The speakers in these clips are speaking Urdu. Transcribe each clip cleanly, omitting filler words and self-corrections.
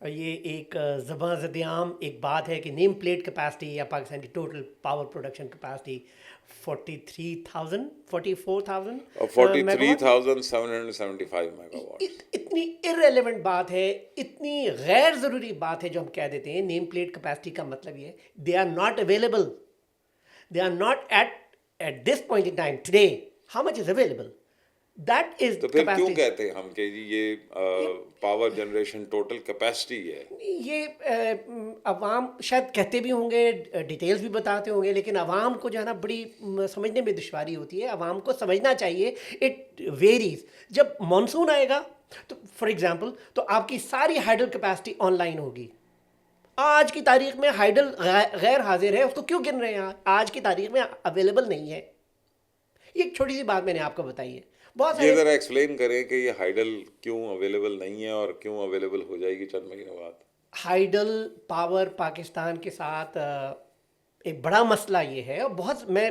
یہ ایک زباں زد عام ایک بات ہے کہ نیم پلیٹ کیپیسٹی یا پاکستان کی ٹوٹل پاور پروڈکشن کیپیسٹی 43,000 اور 44,000 میگا واٹ. 43,775 mega what. اتنی ارریلیونٹ بات ہے، اتنی غیر ضروری بات ہے جو ہم کہہ دیتے ہیں نیم پلیٹ کیپیسٹی کا مطلب یہ ہے they are not available, they are not at this point in time today how much is available. That is تو پھر کیوں کیپیسٹی. کہتے ہیں ہم کہ جی یہ پاور جنریشن ٹوٹل کیپیسٹی ہے؟ یہ عوام شاید کہتے بھی ہوں گے، ڈیٹیلز بھی بتاتے ہوں گے، لیکن عوام کو جو ہے نا بڑی سمجھنے میں دشواری ہوتی ہے. عوام کو سمجھنا چاہیے اٹ ویریز. جب مانسون آئے گا تو فار ایگزامپل تو آپ کی ساری ہائیڈل کیپیسٹی آن لائن ہوگی. آج کی تاریخ میں ہائیڈل غیر حاضر ہے، اس کو کیوں گن رہے ہیں؟ آج کی تاریخ میں اویلیبل نہیں ہے. یہ ایک چھوٹی سی بات میں نے آپ کو بتائی ہے. بہت یہ سارے ذرا ایکسپلین کریں کہ یہ ہائیڈل کیوں اویلیبل نہیں ہے اور کیوں اویلیبل ہو جائے گی چند مہینے بعد. ہائیڈل پاور پاکستان کے ساتھ ایک بڑا مسئلہ یہ ہے، اور بہت میں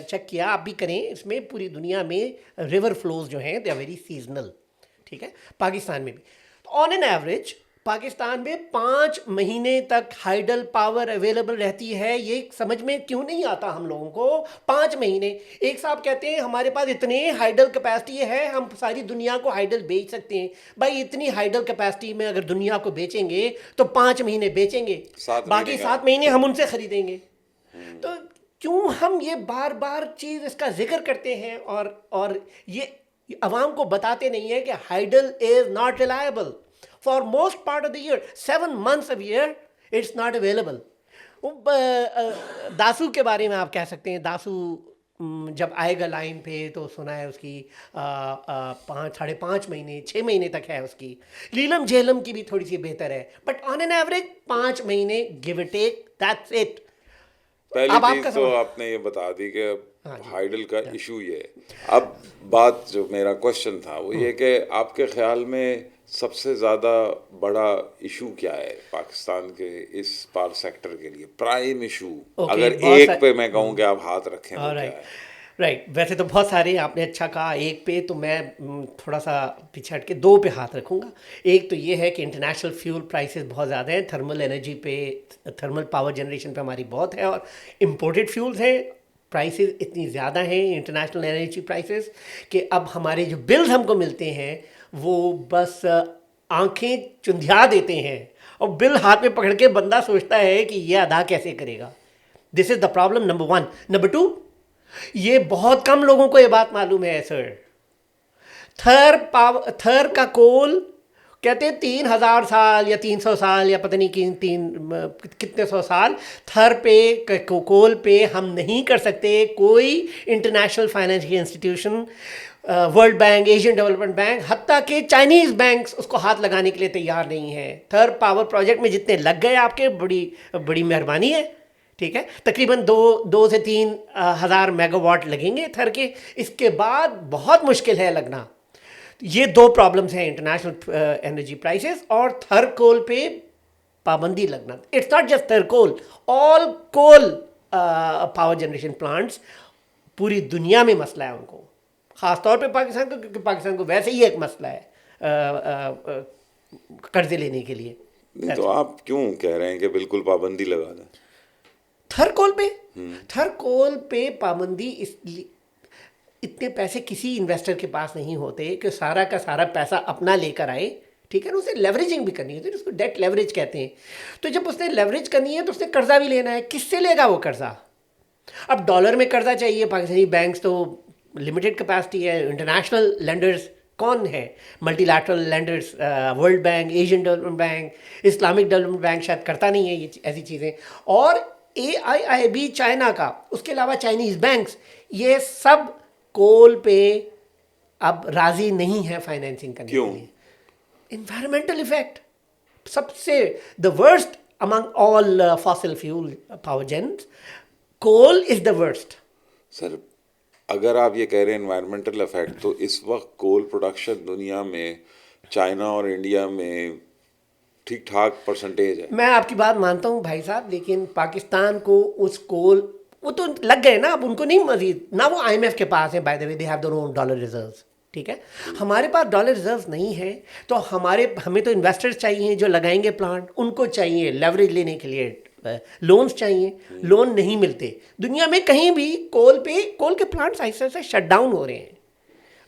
چیک کیا، آپ بھی کریں، اس میں پوری دنیا میں ریور فلوز جو ہیں دے آر ویری سیزنل. ٹھیک ہے، پاکستان میں بھی آن این ایوریج پاکستان میں 5 مہینے تک ہائیڈل پاور اویلیبل رہتی ہے. یہ سمجھ میں کیوں نہیں آتا ہم لوگوں کو؟ 5 مہینے. ایک صاحب کہتے ہیں ہمارے پاس اتنے ہائیڈل کیپیسٹی ہے ہم ساری دنیا کو ہائیڈل بیچ سکتے ہیں. بھائی اتنی ہائیڈل کیپیسٹی میں اگر دنیا کو بیچیں گے تو 5 مہینے بیچیں گے، 7 باقی مہینے کا 7 مہینے ہم ان سے خریدیں گے. تو کیوں ہم یہ بار بار چیز اس کا ذکر کرتے ہیں اور یہ عوام کو بتاتے نہیں ہیں کہ hydel is not reliable for most part of the year. 7 months of year it's not available. Dasu کے بارے میں آپ کہہ سکتے ہیں، داسو جب آئے گا لائن پہ تو سنا ہے اس کی 5.5 مہینے 6 مہینے تک ہے اس کی. لیلم جھیلم کی بھی تھوڑی سی بہتر ہے، بٹ آن این ایوریج 5 مہینے give it take, that's it. پہلی اب آپ چیز کا تو سوال. آپ نے یہ بتا دی کہ ہاں جی. ہائیڈل کا ایشو یہ ہے. اب بات جو میرا کوشچن تھا وہ یہ کہ آپ کے خیال میں سب سے زیادہ بڑا ایشو کیا ہے پاکستان کے اس پاور سیکٹر کے لیے، پرائم ایشو اگر ایک پہ میں کہوں کہ آپ ہاتھ رکھیں وہ کیا ہے؟ رائٹ، ویسے تو بہت سارے آپ نے اچھا کہا. ایک پہ تو میں تھوڑا سا پیچھے ہٹ کے 2 پہ ہاتھ رکھوں گا. ایک تو یہ ہے کہ انٹرنیشنل فیول پرائسز بہت زیادہ ہیں. تھرمل انرجی پہ، تھرمل پاور جنریشن پہ ہماری بہت ہے، اور امپورٹڈ فیولز ہیں. پرائسز اتنی زیادہ ہیں انٹرنیشنل انرجی پرائسز کہ اب ہمارے جو بلز ہم کو ملتے ہیں وہ بس آنکھیں چندھیا دیتے ہیں، اور بل ہاتھ میں پکڑ کے بندہ سوچتا ہے کہ یہ ادا کیسے کرے گا. دس از دا پرابلم نمبر 1. نمبر 2، یہ بہت کم لوگوں کو یہ بات معلوم ہے سر. تھر کا کول کہتے ہیں 3,000 سال یا 300 سال یا پتہ نہیں کتنے 100 سال تھر پہ کول پہ ہم نہیں کر سکتے. کوئی international financial institution, world bank, Asian development bank, حتیٰ کہ چائنیز بینکس اس کو ہاتھ لگانے کے لیے تیار نہیں ہیں. تھر پاور پروجیکٹ میں جتنے لگ گئے آپ کے، بڑی بڑی مہربانی ہے. ٹھیک ہے، تقریباً 2 سے 3 ہزار میگا واٹ لگیں گے تھر کے. اس کے بعد بہت مشکل ہے لگنا. یہ 2 پرابلمس ہیں، انٹرنیشنل انرجی پرائسز اور تھر کول پہ پابندی لگنا. It's not just Thar coal, all coal power generation plants پوری دنیا میں مسئلہ ہے ان کو، خاص طور پہ پاکستان کو، کیونکہ پاکستان کو ویسے ہی ایک مسئلہ ہے قرضے لینے کے لیے. نہیں تو آپ کیوں کہہ رہے ہیں کہ بالکل پابندی لگا دیں؟ تھر کول پہ پابندی اس لیے، اتنے پیسے کسی انویسٹر کے پاس نہیں ہوتے کہ سارا کا سارا پیسہ اپنا لے کر آئے. ٹھیک ہے نا، اسے لیوریجنگ بھی کرنی ہوتی ہے، اس کو ڈیٹ لیوریج کہتے ہیں. تو جب اس نے لیوریج کرنی ہے تو اس نے قرضہ بھی لینا ہے. کس سے لے گا وہ قرضہ؟ اب ڈالر میں قرضہ چاہیے. پاکستانی بینکس تو لمیٹڈ کیپیسٹی ہے. انٹرنیشنل لینڈرز کون ہے؟ Multi lateral landers, world bank, Asian development bank, Islamic development bank شاید کرتا نہیں ہے یہ ایسی چیزیں. اور AIIB چائنا کا، اس کے علاوہ چائنیز بینکس، یہ سب کول پہ اب راضی نہیں ہے فائنینسنگ کرنے کے کیوں؟ لیے. انوائرمنٹل افیکٹ سب سے the worst among all fossil fuel power gens. Coal is the worst. Sir اگر آپ یہ کہہ رہے ہیں انوائرمنٹل افیکٹ، تو اس وقت کول پروڈکشن دنیا میں چائنا اور انڈیا میں ٹھیک ٹھاک پرسنٹیج ہے. میں آپ کی بات مانتا ہوں بھائی صاحب، لیکن پاکستان کو اس کول، وہ تو لگ گئے نا، اب ان کو نہیں مزید، نہ وہ IMF کے پاس ہے. By the way they have their own dollar reserves. ٹھیک ہے. ہمارے پاس ڈالر ریزروز نہیں ہے تو ہمیں تو انویسٹرز چاہیے جو لگائیں گے پلانٹ, ان کو چاہیے لیوریج لینے کے لیے لونز چاہیے. لون نہیں ملتے دنیا میں کہیں بھی. کول کے پلانٹس ایسے ایسے شٹ ڈاؤن ہو رہے ہیں.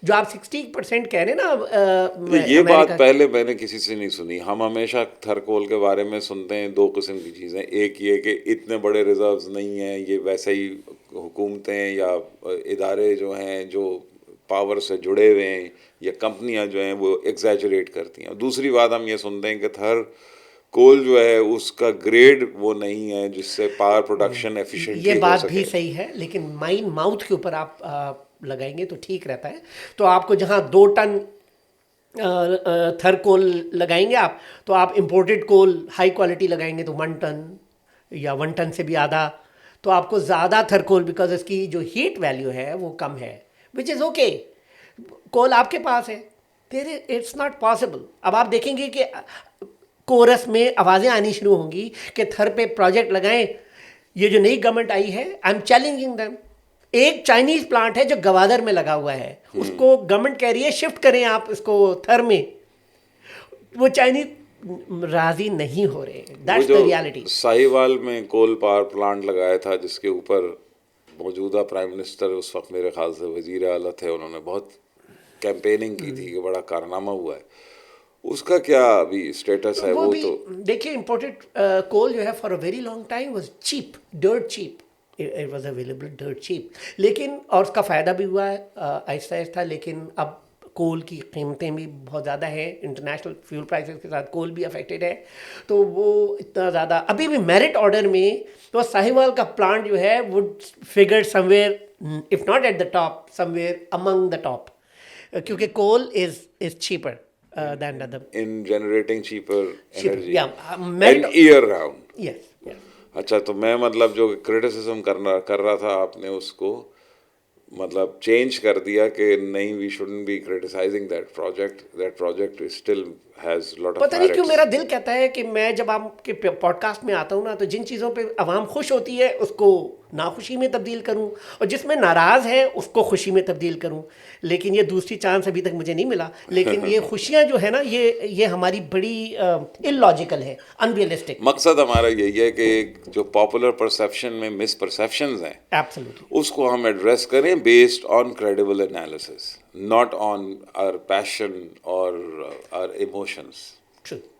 جو آپ 60% کہہ رہے ہیں نا, یہ بات پہلے میں نے کسی سے نہیں سنی. ہم ہمیشہ تھرکول کے بارے میں سنتے ہیں دو قسم کی چیزیں. ایک یہ کہ اتنے بڑے ریزروز نہیں ہیں, یہ ویسے ہی حکومتیں یا ادارے جو ہیں جو پاور سے جڑے ہوئے ہیں یا کمپنیاں جو ہیں وہ ایگزیجریٹ کرتی ہیں. دوسری بات ہم یہ سنتے ہیں کہ کول جو ہے اس کا گریڈ وہ نہیں ہے جس سے پاور پروڈکشن ایفیشینٹلی یہ ہو بات سکے. بھی صحیح ہے, لیکن مائن ماؤتھ کے اوپر آپ لگائیں گے تو ٹھیک رہتا ہے. تو آپ کو جہاں 2 ٹن تھر کول لگائیں گے آپ, تو آپ امپورٹڈ کول ہائی کوالٹی لگائیں گے تو 1 ٹن یا 1 ٹن سے بھی آدھا, تو آپ کو زیادہ تھر کول, بیکاز اس کی جو ہیٹ ویلیو ہے وہ کم ہے, وچ از اوکے. کول آپ کے پاس ہے, اٹس ناٹ پاسبل. اب آپ دیکھیں گے کہ کورس میں آوازیں آنی شروع ہوں گی کہ تھر پہ پروجیکٹ لگائیں. یہ جو نئی گورنمنٹ آئی ہے, آئی ایم چیلنجنگ دیم. ایک چائنیز پلانٹ ہے جو گوادر میں لگا ہوا ہے, اس کو گورنمنٹ کہہ رہی ہے شفٹ کریں آپ اس کو تھر میں. وہ چائنیز راضی نہیں ہو رہے. That's the reality. ساہیوال میں کول پاور پلانٹ لگایا تھا جس کے اوپر موجودہ پرائم منسٹر اس وقت میرے خیال سے وزیر اعلیٰ تھے, انہوں نے بہت کیمپیننگ کی تھی کہ بڑا کارنامہ ہوا ہے. اس کا کیا ابھی اسٹیٹس ہے؟ وہ بھی تو دیکھیے امپورٹڈ کول جو ہے for a very long time was cheap, dirt cheap, it was available dirt cheap. لیکن اور اس کا فائدہ بھی ہوا ہے آہستہ آہستہ. لیکن اب کول کی قیمتیں بھی بہت زیادہ ہیں, انٹرنیشنل فیول پرائسز کے ساتھ کول بھی افیکٹڈ ہے, تو وہ اتنا زیادہ ابھی بھی میرٹ آرڈر میں تو ساہیوال کا پلانٹ جو ہے would figure somewhere, if not at the top, somewhere among the top, کیونکہ coal is cheaper than other. in generating cheaper energy Yeah, and year round. Yes, yes. اچھا, تو میں مطلب جو کرٹیسزم کر رہا تھا آپ نے اس کو مطلب چینج کر دیا کہ نہیں, we shouldn't be criticising that project still has lot of پتہ نہیں کیوں میرا دل کہتا ہے کہ میں جب آپ کے پوڈ کاسٹ میں آتا ہوں نا, تو جن چیزوں پہ عوام خوش ہوتی ہے اس کو ناخوشی میں تبدیل کروں, اور جس میں ناراض ہے اس کو خوشی میں تبدیل کروں. لیکن یہ دوسری چانس ابھی تک مجھے نہیں ملا. لیکن یہ خوشیاں جو ہے نا, یہ ہماری بڑی ان لاجیکل ہے, ان ریئلسٹک. مقصد ہمارا یہی ہے کہ جو پاپولر پرسیپشن میں مس پرسیپشنز ہیں ایبسلیوٹلی, اس کو ہم ایڈریس کریں based on credible analysis, not on our passion or our emotions. True.